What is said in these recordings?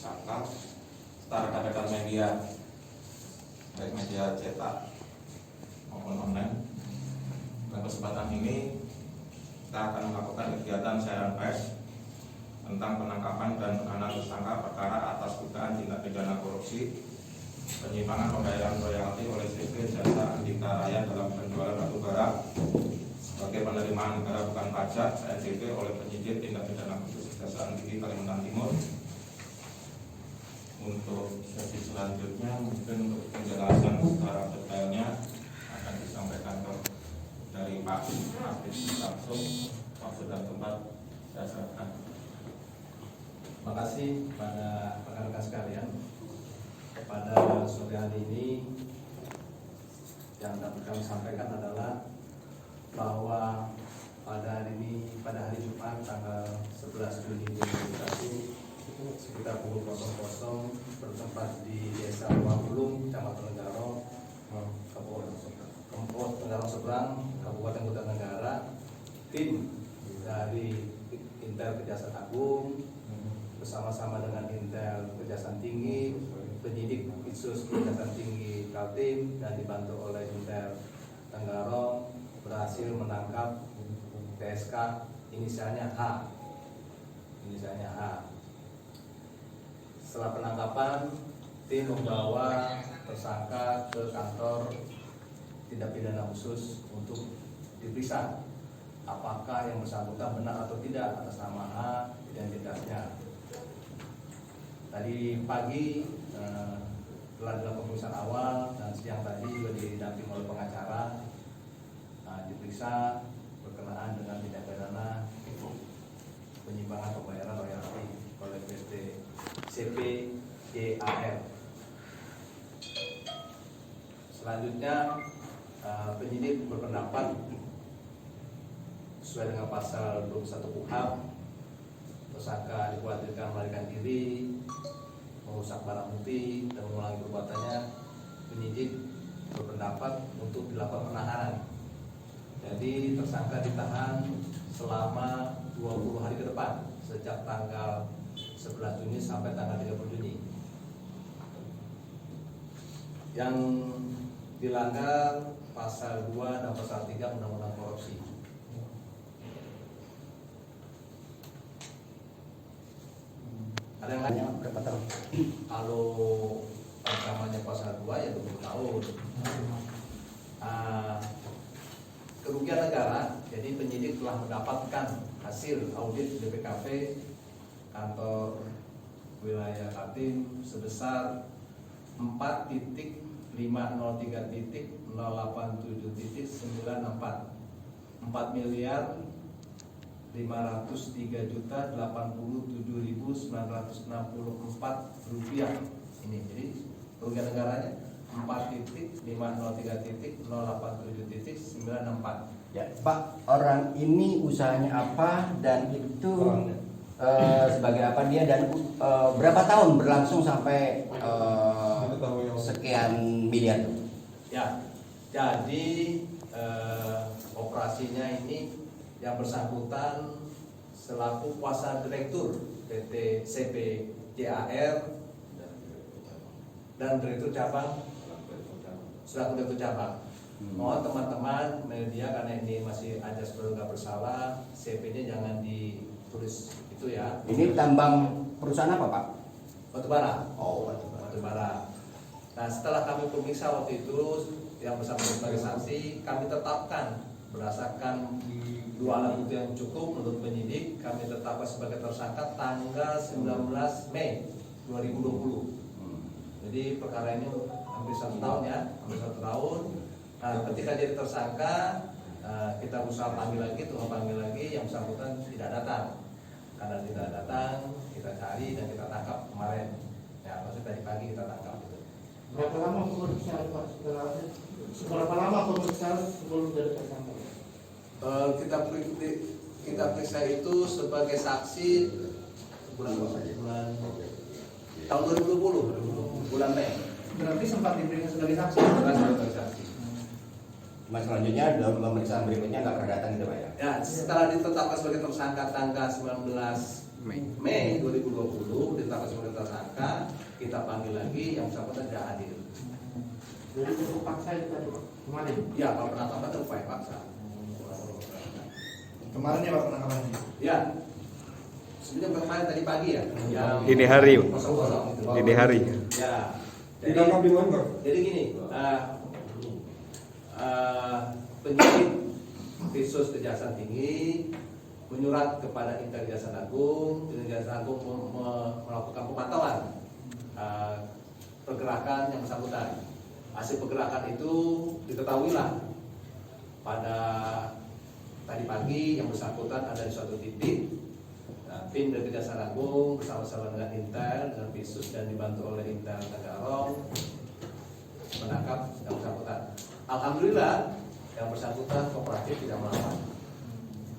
tersangka secara rekan-rekan media, baik media cetak maupun online. Pada kesempatan ini kita akan melakukan kegiatan siaran pers tentang penangkapan dan penahanan tersangka perkara atas dugaan tindak pidana korupsi, penyimpangan pembayaran royalti oleh CP Jasa Andika Raya dalam penjualan batu bara sebagai penerimaan negara bukan pajak (PNBP) oleh penyidik tindak pidana khusus Kejaksaan Tinggi Kalimantan Timur. Untuk sesi selanjutnya mungkin untuk penjelasan secara detailnya akan disampaikan dari Pak Hafiz langsung. Waktu dan tempat saya serahkan. Terima kasih pada rekan-rekan sekalian. Pada sore hari ini yang dapat kami sampaikan adalah bahwa pada hari Jumat tanggal 11 Juni 2021 sekitar pukul 00 bertempat di Desa Wabulung, Kecamatan Nenggaro, Nenggaro Seberang, Kabupaten Kota Nenggara, tim dari Intel Kejaksaan Agung bersama-sama dengan Intel Kejaksaan Tinggi, penyidik Khusus Kejaksaan Tinggi Kaltim dan dibantu oleh Intel Nenggaro berhasil menangkap PSK inisialnya H. Setelah penangkapan, tim membawa tersangka ke kantor tindak pidana khusus untuk diperiksa apakah yang bersangkutan benar atau tidak atas nama H identitasnya. Tadi pagi telah dilakukan pemeriksaan awal dan siang tadi juga didampingi oleh pengacara, diperiksa berkenaan dengan tindak pidana penyimpangan pembayaran royalti oleh PT CP JAR. Selanjutnya penyidik berpendapat sesuai dengan pasal 21 KUHP, tersangka dikhawatirkan melarikan diri, merusak barang bukti dan mengulangi perbuatannya. Penyidik berpendapat untuk dilakukan penahanan. Jadi tersangka ditahan selama 20 hari ke depan sejak tanggal 11 Juni sampai tanggal 30 Juni. Yang dilanggar pasal 2 dan pasal 3 Undang-Undang Korupsi. Ada yang lainnya berapa tahun? Kalau ancamannya pasal 2 ya 20 tahun. Kerugian negara, jadi penyidik telah mendapatkan hasil audit BPKP kantor wilayah Kaltim sebesar 4.503.087.964 4.503.087.964 rupiah. Ini jadi kerugian negaranya 4.503.087.964. Ya, Pak, orang ini usahanya apa dan itu sebagai apa dia dan berapa tahun berlangsung sampai sekian miliar? Ya, jadi operasinya ini yang bersangkutan selaku kuasa direktur PT CP JAR dan direktur cabang selaku direktur cabang. Mohon teman-teman media karena ini masih ajas praduga bersalah, CP-nya jangan ditulis itu ya. Ini tambang perusahaan apa, Pak? Batubara. Oh, Batubara. Nah, setelah kami periksa waktu itu yang bersangkutan sebagai saksi, kami tetapkan berdasarkan dua alat bukti yang cukup menurut penyidik, kami tetapkan sebagai tersangka tanggal 19 Mei 2020. Jadi perkara ini hampir 1 tahun ya, hampir 1 tahun. Nah, ketika jadi tersangka, kita berusaha panggil lagi, tunggu panggil lagi, yang bersangkutan tidak datang. Karena tidak datang, kita cari dan kita tangkap kemarin. Ya, maksudnya tadi pagi kita tangkap. Berapa lama pemeriksaan Pak? Seberapa lama pemeriksaan sebelum jadi tersangka? Kita periksa itu sebagai saksi bulan tahun 2020, bulan Mei. Berarti sempat diperiksa sebagai saksi? Sebagai saksi. Cuma selanjutnya dalam pemeriksaan berikutnya nggak pernah datang gitu, Pak ya? Ya, setelah ditetapkan sebagai tersangka tanggal 19 Mei 2020 ditetapkan sebagai tersangka, kita panggil lagi yang bersangkutan tidak hadir. Jadi itu paksa itu tadi Pak, kemarin. Ya, kalau penangkapan itu upaya paksa. Kemarin ya Pak penangkapannya? Ya, sebenarnya kemarin tadi pagi ya. Yang Dini hari. kosong-kosong itu. Dini hari. Ya. Ditangkap di mana Pak? Jadi gini, penyidik Khusus Kejaksaan Tinggi menyurat kepada Intel Kejaksaan Agung, Kejaksaan Agung melakukan pemantauan pergerakan yang bersangkutan. Hasil pergerakan itu diketahuilah pada tadi pagi yang bersangkutan ada di suatu titik. Nah, tim dari Kejaksaan Agung bersama-sama dengan Intel dengan Khusus dan dibantu oleh Intel Tagarong menangkap yang bersangkutan. Alhamdulillah yang bersangkutan kooperatif tidak melawan.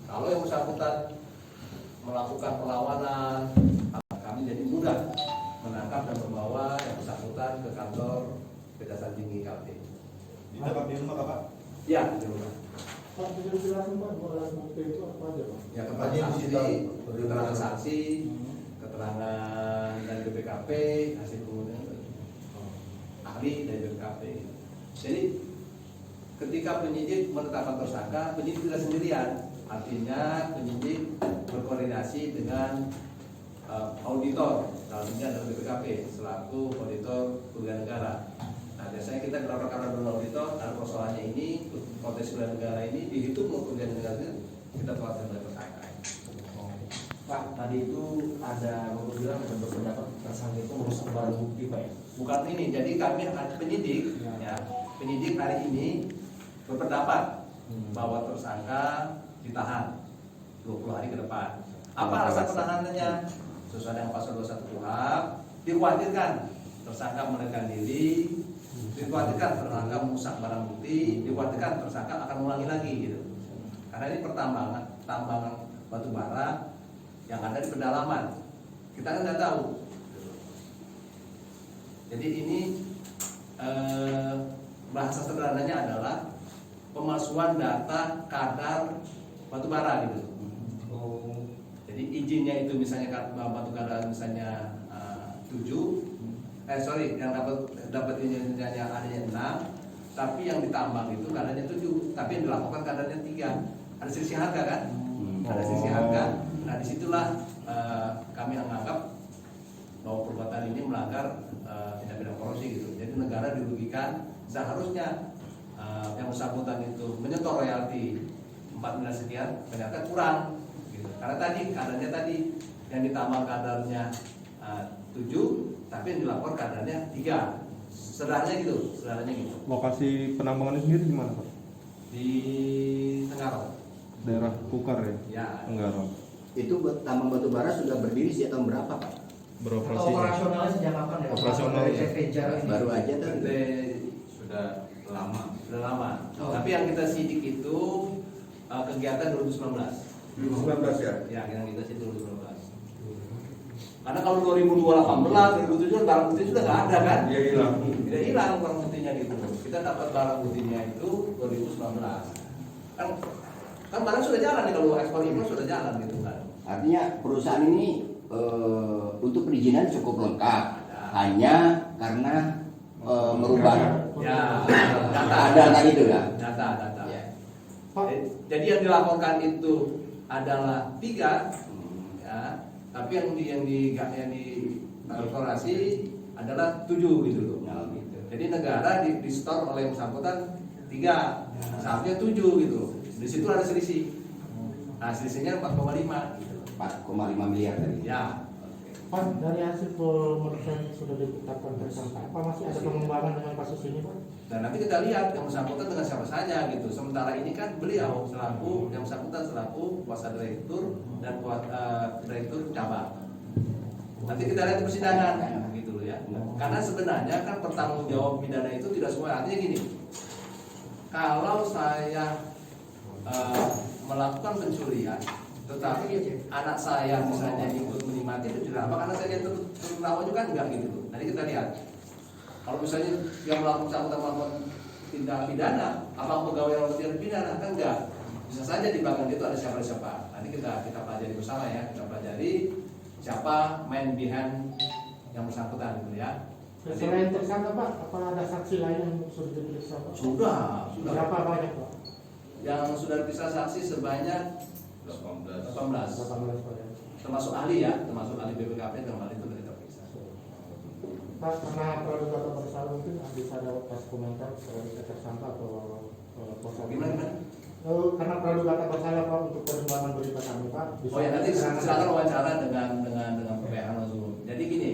Kalau yang bersangkutan melakukan perlawanan, kami jadi mudah menangkap dan membawa yang bersangkutan ke kantor Kejaksaan Tinggi Kaltim. Ditangkap di rumah Pak? Ya, di rumah. Pak, bisa dijelaskan Pak, dua alat bukti itu apa aja Pak? Ya, keterangan saksi, keterangan saksi, keterangan dari BPKP, hasil kemudian ahli dari BPKP. Jadi ketika penyidik menetapkan tersangka, penyidik tidak sendirian. Artinya penyidik berkoordinasi dengan auditor, dalam ini adalah BPKP selaku auditor kerugian negara. Nah, biasanya kita gelar perkara dengan auditor, ada persoalannya ini, konteks kerugian negara ini dihitung kerugian negara kita telah sebagai tersangka. Pak, tadi itu ada Bapak bilang ada berpendapat tersangka itu merusak barang bukti Pak ya? Bukan ini, jadi kami penyidik, ya, penyidik hari ini berpendapat bahwa tersangka ditahan 20 hari ke depan. Apa alasan penahanannya? Sesuai dengan pasal 21 KUHP, dikhawatirkan tersangka melarikan diri, dikhawatirkan tersangka merusak barang bukti, dikhawatirkan tersangka akan mengulangi lagi gitu. Karena ini tambangan batu bara yang ada di pedalaman. Kita kan nggak tahu. Jadi ini bahasa sederhananya adalah pemalsuan data kadar batu bara gitu. Jadi izinnya itu misalnya batu bara misalnya 7, yang dapat izinnya adanya 6, tapi yang ditambang itu kadarnya 7, tapi yang dilaporkan kadarnya 3. Ada selisih harga kan? Ada selisih harga. Nah disitulah kami menganggap bahwa perbuatan ini melanggar tindak pidana korupsi gitu. Jadi negara dirugikan, seharusnya yang bersangkutan itu menyetor royalti 4 miliar sekian, ternyata kurang gitu. Karena kadarnya tadi yang ditambah kadarnya 7, tapi yang dilapor kadarnya 3. Sederhananya gitu. Lokasi penambangannya sendiri di mana Pak? Di Tenggarong. Daerah Kukar ya? Ya. Tenggarong. Itu tambang batu bara sudah berdiri sejak tahun berapa Pak? Beroperasi. Operasionalnya sejak kapan ya? Operasional. Baru aja tadi. Sudah lama. Sudah lama. Oh. Tapi yang kita sidik itu kegiatan 2019. 2019 ya? Ya, yang kita sidik 2019. Karena kalau 2018, 2017 barang bukti sudah nggak ada kan? Iya hilang. Tidak hilang barang buktinya gitu. Kita dapat barang buktinya itu 2019. Kan barang sudah jalan nih, kalau ekspor impor sudah jalan gitu kan. Artinya perusahaan ini untuk perizinan cukup lengkap, hanya karena merubah Ya, data itu ya. Data. Ya. Jadi yang dilaporkan itu adalah 3, ya, tapi yang di korporasi adalah 7 gitu loh. Ya, gitu. Jadi negara di store oleh yang bersangkutan 3, seharusnya 7 gitu. Di situ ada selisih. Nah, selisihnya 4,5 gitu. 4,5 miliar tadi. Ya. Pak, dari hasil pemeriksaan yang sudah ditetapkan tersangka, apa masih ada pengembangan dengan kasus ini Pak? Dan nanti kita lihat yang bersangkutan dengan siapa saja gitu. Sementara ini kan beliau selaku yang bersangkutan selaku kuasa direktur dan direktur cabang. Nanti kita lihat di persidangan gitu loh ya. Karena sebenarnya kan pertanggung jawab pidana itu tidak semua. Artinya gini, kalau saya melakukan pencurian, tetapi anak saya misalnya ikut menikmati itu tidak apa, karena saya terutama juga enggak gitu. Nanti kita lihat. Kalau misalnya yang melakukan tindak pidana, apa pegawai yang melakukan tindak pidana kan enggak. Bisa saja di belakang itu ada siapa. Nanti kita pelajari bersama ya, kita pelajari siapa main behind yang bersangkutan gitu ya. Selain tersangka Pak, apa ada saksi lain yang sudah diperiksa Pak? Sudah. Berapa banyak Pak? Yang sudah diperiksa saksi sebanyak 18. 18. 18 Pak. Termasuk ahli ya, termasuk ahli BPKP dan ahli itu kita periksa. Pak, karena praduga bersalah mungkin bisa ada kasih komentar terhadap tersangka atau kuasa. Gimana? Karena praduga bersalah Pak untuk perkembangan berita kami Pak. Oh ya, nanti silakan wawancara dengan PPH langsung. Jadi gini,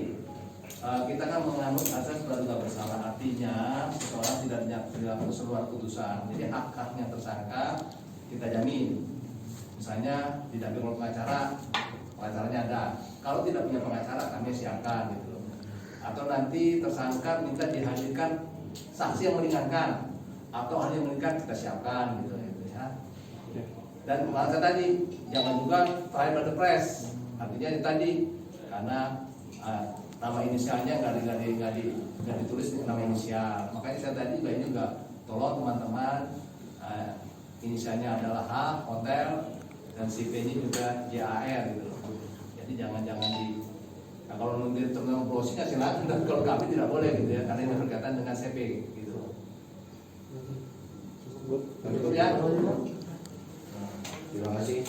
kita kan menganut asas praduga bersalah, artinya seseorang tidak dilakukan seluar putusan. Jadi hak-haknya tersangka kita jamin. Misalnya didampingi oleh pengacaranya ada. Kalau tidak punya pengacara kami siapkan gitu. Atau nanti tersangka minta dihadirkan saksi yang meringankan atau ahli yang meringankan kita siapkan gitu ya. Dan bahasa tadi jangan juga trial by the press. Artinya tadi karena nama inisialnya nggak ditulis nama inisial. Makanya saya tadi baik juga tolong teman-teman inisialnya adalah H hotel dan CP-nya juga JAR gitu. Jadi jangan di kalau nanti teman-teman browsingnya silakan, dan kalau kami tidak boleh gitu ya karena ini berkaitan dengan CP gitu. Cukup ya. Terima kasih.